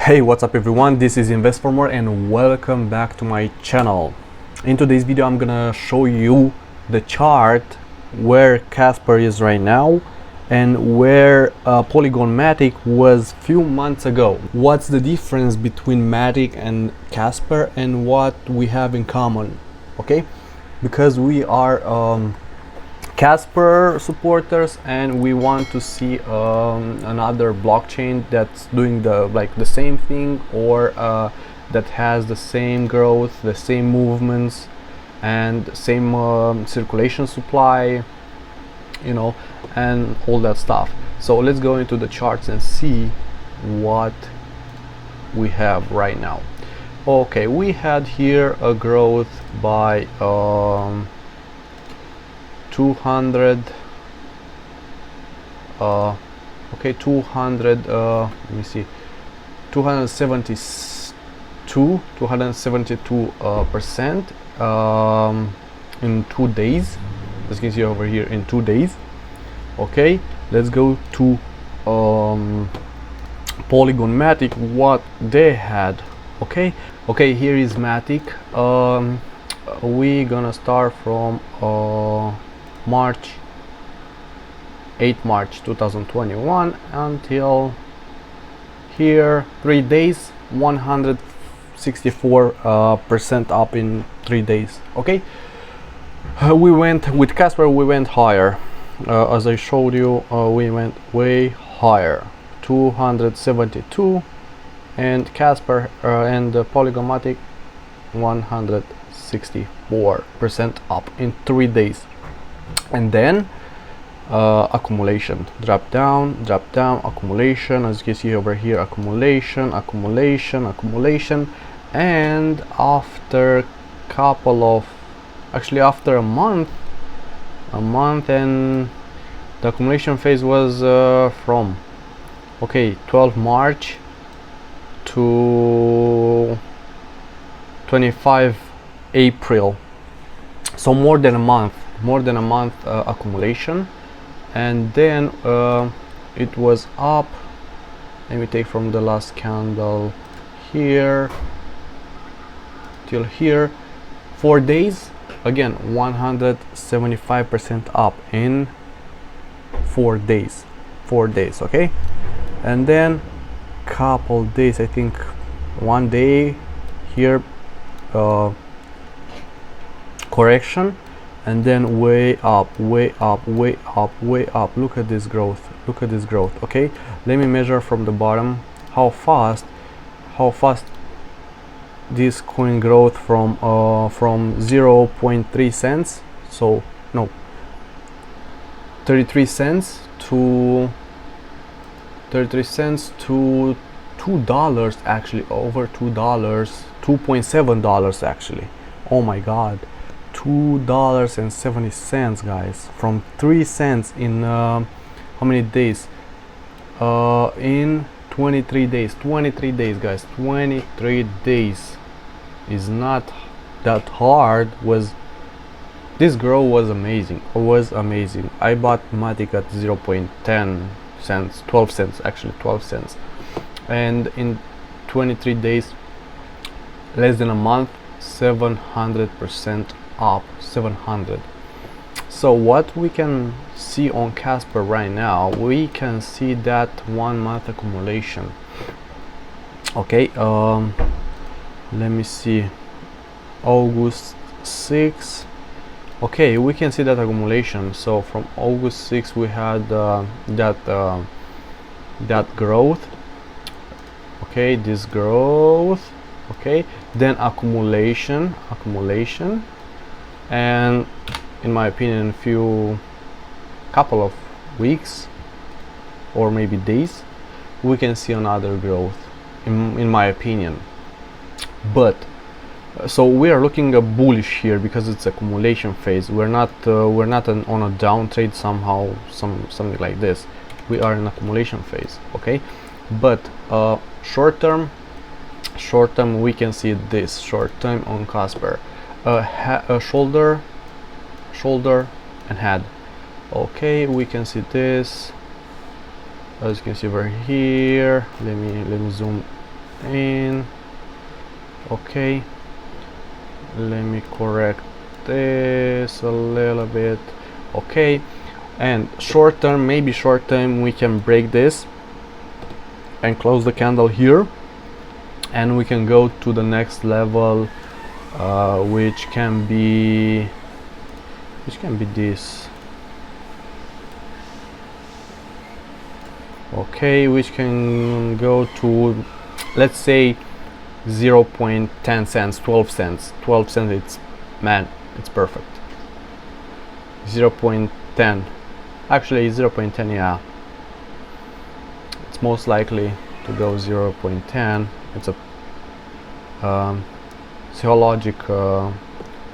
Hey, what's up everyone, this is Invest for More and welcome back to my channel. In today's video I'm gonna show you the chart where Casper is right now and where Polygon Matic was few months ago. What's the difference between Matic and Casper and what we have in common, okay? Because we are Casper supporters and we want to see another blockchain that's doing the same thing, or that has the same growth, the same movements and same circulation supply, you know, and all that stuff. So let's go into the charts and see what we have right now. Okay, we had here a growth by 200 let me see, 272 percent in 2 days, as you can see over here, in 2 days. Okay, let's go to Polygon Matic, what they had. Okay, here is Matic. We gonna start from March 2021 until here, 3 days, 164 percent up in 3 days. Okay, we went with Casper, we went higher, as I showed you. We went way higher, 272, and Casper and Polygon Matic 164% up in 3 days. And then accumulation, drop down, accumulation, as you can see over here, accumulation, and after after a month and the accumulation phase was from 12 March to 25 April, so more than a month accumulation. And then it was up. Let me take from the last candle here till here, 4 days, again 175% up in 4 days. Okay, and then couple days, I think 1 day here, correction, and then way up. Look at this growth, okay? Let me measure from the bottom how fast this coin growth from 0.3 cents, so no, 33 cents to $2, actually over $2, $2.7 actually. Oh my god, $2.70, guys, from 3 cents in how many days? In 23 days, guys. 23 days is not that hard. This growth was amazing. I bought Matic at 0.10 cents, 12 cents actually, 12 cents, and in 23 days, less than a month, 700% up, 700. So what we can see on Casper right now, we can see that 1 month accumulation. Okay, let me see, August 6. Okay, we can see that accumulation. So from August 6 we had that growth. Okay, this growth. Okay, then accumulation, and in my opinion, couple of weeks or maybe days, we can see another growth, in my opinion. But so we are looking at bullish here because it's accumulation phase. We're not on a down trade somehow, something like this. We are in accumulation phase. Okay, but short term, we can see this short term on Casper, a shoulder and head. Okay, we can see this, as you can see over here. Let me zoom in. Okay, let me correct this a little bit. Okay, and short term, maybe short term we can break this and close the candle here, and we can go to the next level, which can be this. Okay, which can go to, let's say, 0.10 cents, 12 cents. 12 cents, it's, man, it's perfect. 0.10, actually 0.10, yeah, it's most likely to go 0.10. It's a psychologic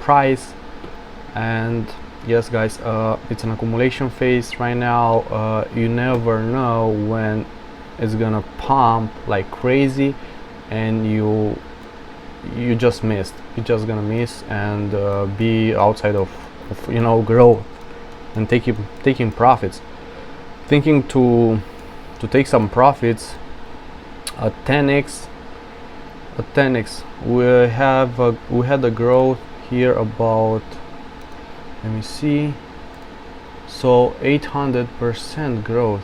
price. And yes guys, it's an accumulation phase right now. You never know when it's gonna pump like crazy, and you just missed. You're just gonna miss and be outside of you know, growth and taking profits, thinking to take some profits at 10x. We had a growth here about, let me see, so 800% growth,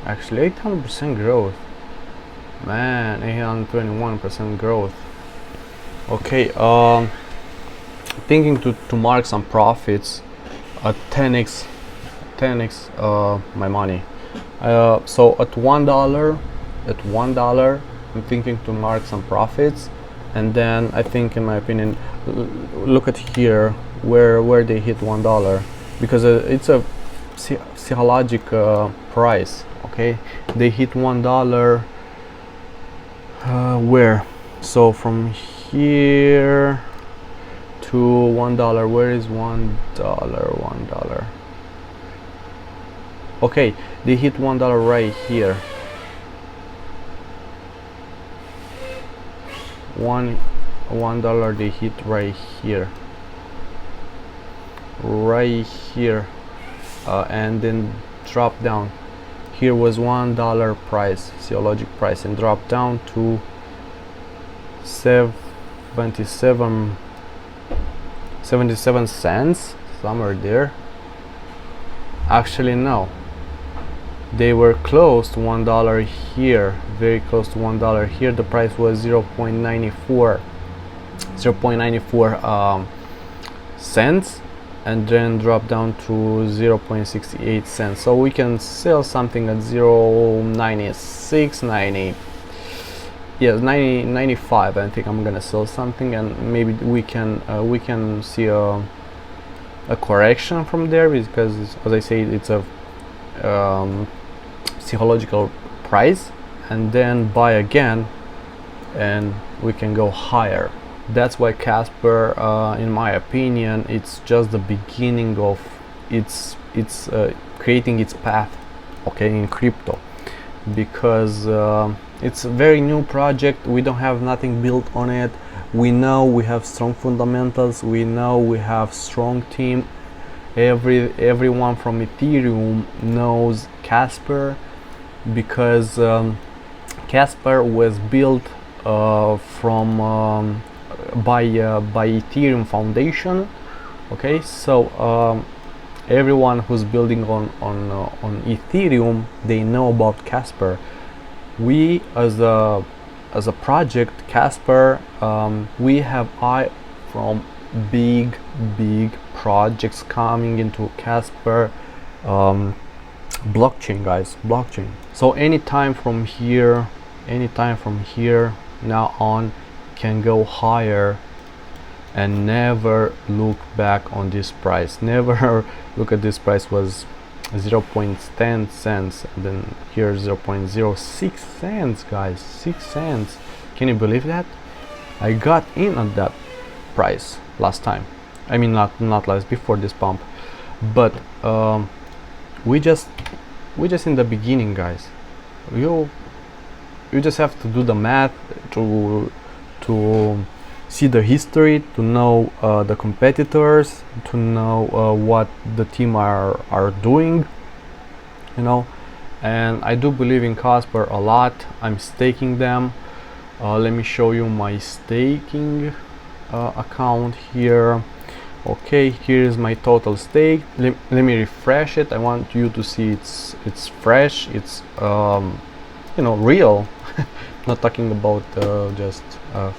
actually 800% growth, man, 821% growth. Okay, thinking to mark some profits at 10x my money. So at $1 I'm thinking to mark some profits, and then I think, in my opinion, look at here where they hit $1, because it's a psychologic price. Okay, they hit $1 where? So from here to $1, where is $1? Okay, they hit $1 right here. $1 they hit right here, and then drop down. Here was $1 price, psychologic price, and drop down to 77 cents, somewhere there. Actually no, they were close to $1 here, very close to $1 here. The price was 0.94 cents, and then drop down to 0.68 cents. So we can sell something at 0.96, 90, yes, 95. I think I'm gonna sell something, and maybe we can see a correction from there, because as I say, it's a psychological price, and then buy again, and we can go higher. That's why Casper, in my opinion, it's just the beginning of its creating its path, okay, in crypto, because it's a very new project. We don't have nothing built on it. We know we have strong fundamentals, we know we have strong team. Everyone from Ethereum knows Casper, because Casper was built from by Ethereum Foundation. Okay, so everyone who's building on Ethereum, they know about Casper. We as a project, Casper, we have eye from big projects coming into Casper blockchain, guys, blockchain. So anytime from here now on can go higher, and never look back on this price. Never look at this price was 0.10 cents, and then here 0.06 cents, guys, 6 cents. Can you believe that? I got in at that price last time. I mean, not last, before this pump, but we just in the beginning, guys. You just have to do the math to see the history, to know the competitors, to know what the team are doing, you know. And I do believe in Casper a lot. I'm staking them. Let me show you my staking account here. Okay, here is my total stake. Let me refresh it. I want you to see it's fresh, it's you know, real. Not talking about just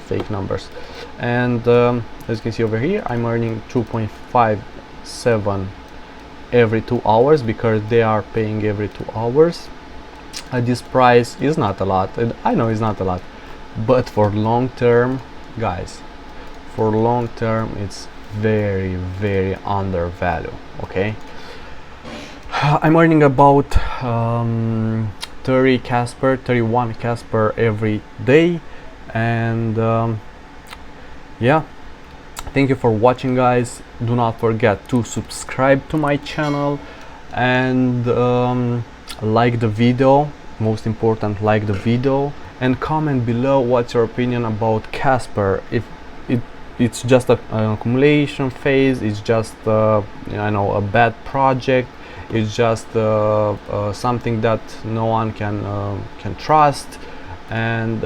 fake numbers. And as you can see over here, I'm earning 2.57 every 2 hours, because they are paying every 2 hours. This price is not a lot, and I know it's not a lot, but for long term, guys, for long term it's very, very undervalued. Okay, I'm earning about 31 Casper every day. And yeah, thank you for watching, guys. Do not forget to subscribe to my channel and like the video. Most important, like the video, and comment below what's your opinion about Casper. If it's just an accumulation phase, it's just I know, a bad project, it's just something that no one can trust. And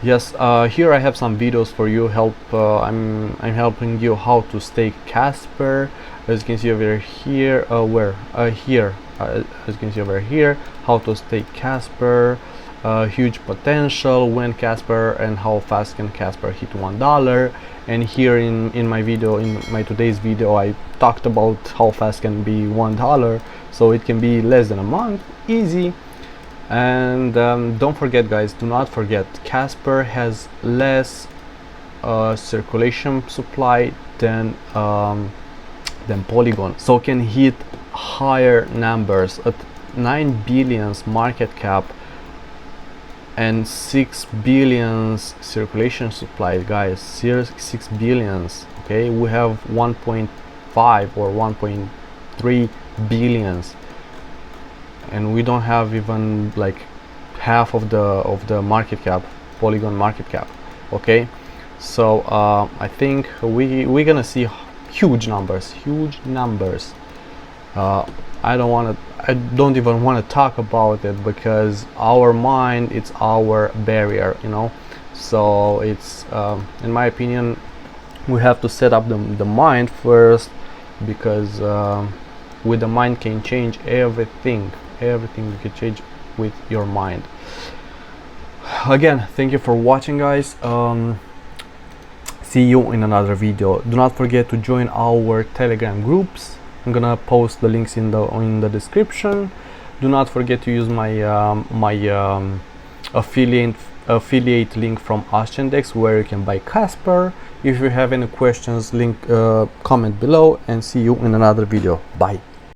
yes, here I have some videos for you. I'm helping you how to stake Casper. As you can see over here, here, as you can see over here, how to stake Casper, huge potential, when Casper, and how fast can Casper hit $1. And here in my video, in my today's video, I talked about how fast can be $1, so it can be less than a month, easy. And don't forget, guys, do not forget, Casper has less circulation supply than Polygon, so can hit higher numbers at 9 billions market cap and 6 billions circulation supply, guys. 6 billions. Okay, we have 1.5 or 1.3 billions, and we don't have even like half of the market cap, Polygon market cap. Okay, so I think we're gonna see huge numbers. I don't even want to talk about it, because our mind, it's our barrier, you know. So it's in my opinion, we have to set up the mind first, because with the mind can change everything you can change with your mind. Again, thank you for watching, guys. See you in another video. Do not forget to join our Telegram groups. I'm gonna post the links in the description. Do not forget to use my affiliate link from Ascendex, where you can buy Casper. If you have any questions, comment below, and see you in another video. Bye.